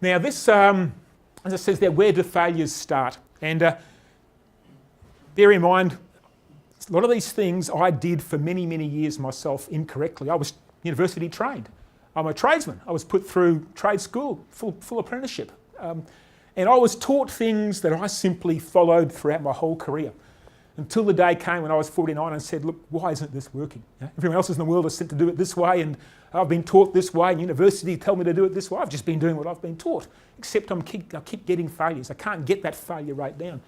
Now this, as it says there, where do failures start? And bear in mind, a lot of these things I did for many, many years myself incorrectly. I was university trained. I'm a tradesman. I was put through trade school, full apprenticeship. And I was taught things that I simply followed throughout my whole career. Until the day came when I was 49 and said, look, why isn't this working? Everyone else in the world is sent to do it this way, and I've been taught this way, and university tell me to do it this way. I've just been doing what I've been taught, except I keep getting failures. I can't get that failure rate down.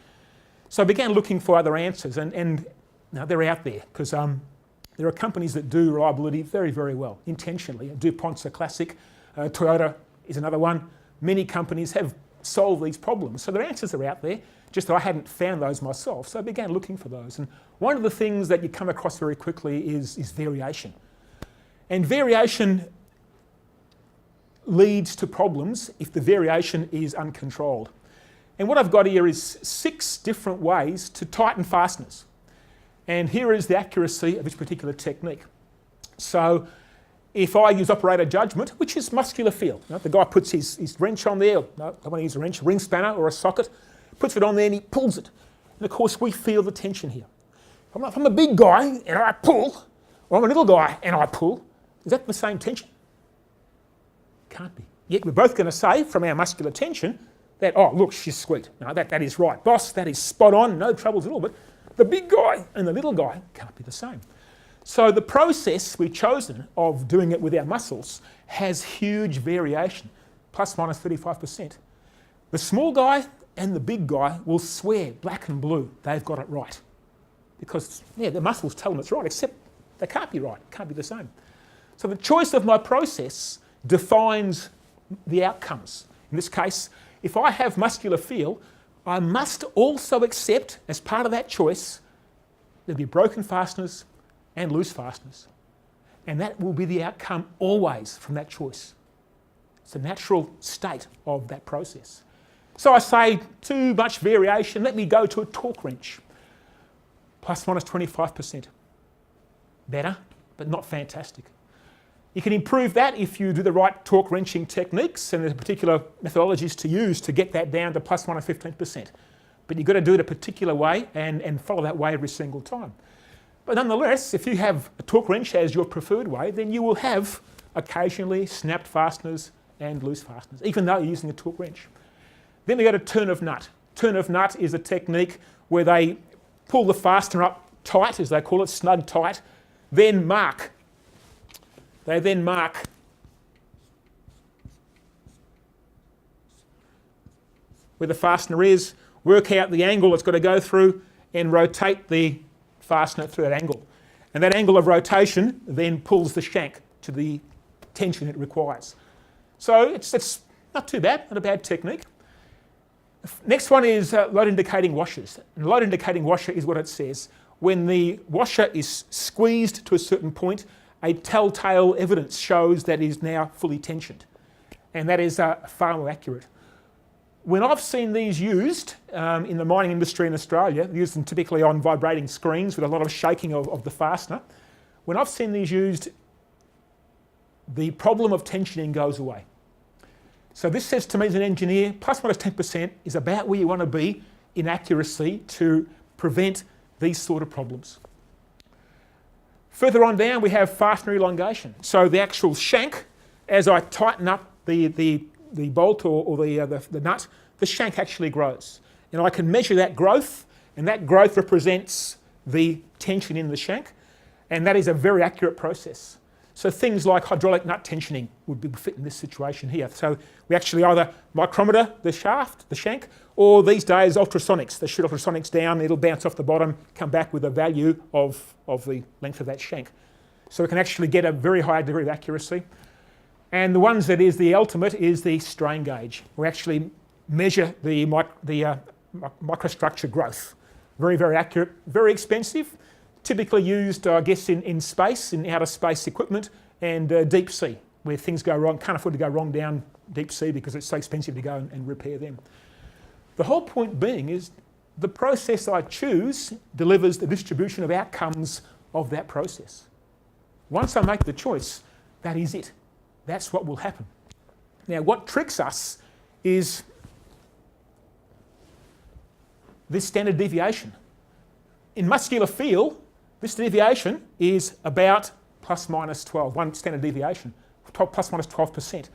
So I began looking for other answers, and now they're out there, because there are companies that do reliability very, very well, intentionally. DuPont's a classic. Toyota is another one. Many companies have solved these problems. So their answers are out there, just that I hadn't found those myself. So I began looking for those. And one of the things that you come across very quickly is variation. And variation leads to problems if the variation is uncontrolled. And what I've got here is 6 different ways to tighten fasteners. And here is the accuracy of each particular technique. So if I use operator judgment, which is muscular feel, the guy puts his wrench on there, no, I want to use a wrench, a ring spanner or a socket, puts it on there and he pulls it. And of course we feel the tension here. If I'm a big guy and I pull, or I'm a little guy and I pull, is that the same tension? Can't be. Yet we're both going to say from our muscular tension that, oh look, she's sweet. No, that is right. Boss, that is spot on, no troubles at all. But the big guy and the little guy can't be the same. So the process we've chosen of doing it with our muscles has huge variation, plus minus 35%. The small guy and the big guy will swear black and blue they've got it right. Because the muscles tell them it's right, except they can't be right, it can't be the same. So the choice of my process defines the outcomes. In this case, if I have muscular feel, I must also accept, as part of that choice, there'll be broken fasteners and loose fasteners. And that will be the outcome always from that choice. It's a natural state of that process. So I say, too much variation, let me go to a torque wrench. Plus minus 25%. Better, but not fantastic. You can improve that if you do the right torque wrenching techniques, and there's particular methodologies to use to get that down to plus minus 15%. But you've got to do it a particular way and follow that way every single time. But nonetheless, if you have a torque wrench as your preferred way, then you will have occasionally snapped fasteners and loose fasteners, even though you're using a torque wrench. Then we go to turn of nut. Turn of nut is a technique where they pull the fastener up tight, as they call it, snug tight, then mark. They then mark where the fastener is, work out the angle it's got to go through, and rotate the fastener through that angle. And that angle of rotation then pulls the shank to the tension it requires. So it's not too bad, not a bad technique. Next one is load indicating washers. And load indicating washer is what it says. When the washer is squeezed to a certain point, a telltale evidence shows that it is now fully tensioned. And that is far more accurate. When I've seen these used in the mining industry in Australia, used them typically on vibrating screens with a lot of shaking of the fastener, when I've seen these used, the problem of tensioning goes away. So this says to me as an engineer, plus minus 10% is about where you want to be in accuracy to prevent these sort of problems. Further on down, we have fastener elongation. So the actual shank, as I tighten up the bolt or the nut, the shank actually grows. And I can measure that growth, and that growth represents the tension in the shank, and that is a very accurate process. So things like hydraulic nut tensioning would fit in this situation here. So we actually either micrometer the shaft, the shank, or these days ultrasonics. They shoot ultrasonics down, it'll bounce off the bottom, come back with a value of the length of that shank. So we can actually get a very high degree of accuracy. And the ones that is the ultimate is the strain gauge. We actually measure the microstructure growth. Very, very accurate, very expensive. Typically used, I guess, in space, in outer space equipment, and deep sea, where things go wrong, can't afford to go wrong down deep sea because it's so expensive to go and repair them. The whole point being is the process I choose delivers the distribution of outcomes of that process. Once I make the choice, that is it. That's what will happen. Now, what tricks us is this standard deviation. In muscular feel, this deviation is about plus minus 12, one standard deviation, plus minus 12%.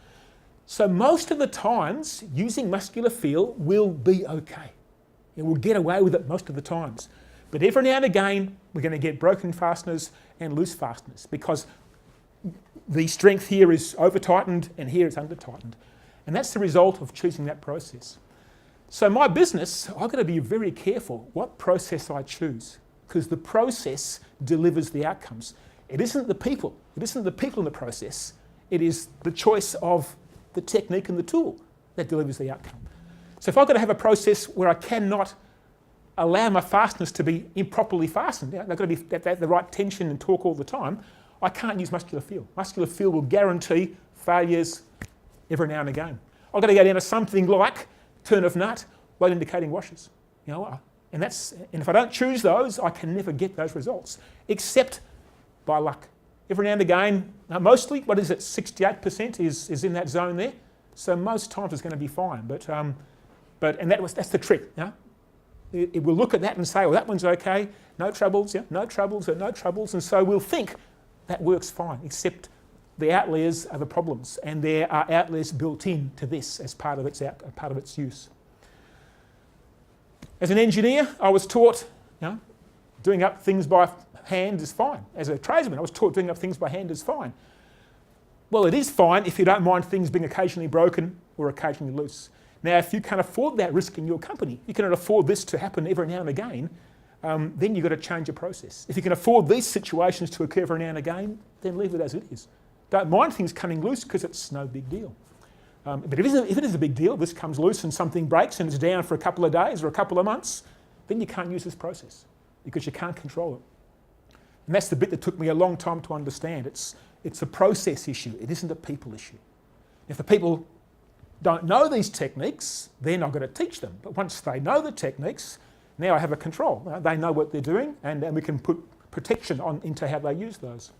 So most of the times, using muscular feel will be okay. We'll get away with it most of the times. But every now and again, we're going to get broken fasteners and loose fasteners because the strength here is over-tightened and here it's under-tightened. And that's the result of choosing that process. So my business, I've got to be very careful what process I choose because the process delivers the outcomes. It isn't the people. It isn't the people in the process. It is the choice of the technique and the tool that delivers the outcome. So if I've got to have a process where I cannot allow my fasteners to be improperly fastened, they've got to be at the right tension and torque all the time, I can't use muscular feel. Muscular feel will guarantee failures every now and again. I've got to go down to something like turn of nut, load indicating washers. And if I don't choose those, I can never get those results, except by luck. Every now and again, mostly, 68% is in that zone there. So most times it's going to be fine. That's the trick. It will look at that and say, well, that one's okay, no troubles, no troubles, no troubles. And so we'll think that works fine, except the outliers are the problems. And there are outliers built in to this as part of its use. As an engineer, I was taught, doing up things by hand is fine. As a tradesman, I was taught doing up things by hand is fine. Well, it is fine if you don't mind things being occasionally broken or occasionally loose. Now, if you can't afford that risk in your company, you cannot afford this to happen every now and again, then you've got to change your process. If you can afford these situations to occur every now and again, then leave it as it is. Don't mind things coming loose because it's no big deal. But if it is a big deal, this comes loose and something breaks and it's down for a couple of days or a couple of months, then you can't use this process because you can't control it. And that's the bit that took me a long time to understand. It's a process issue. It isn't a people issue. If the people don't know these techniques, then I've got to teach them. But once they know the techniques, now I have a control. They know what they're doing and we can put protection into how they use those.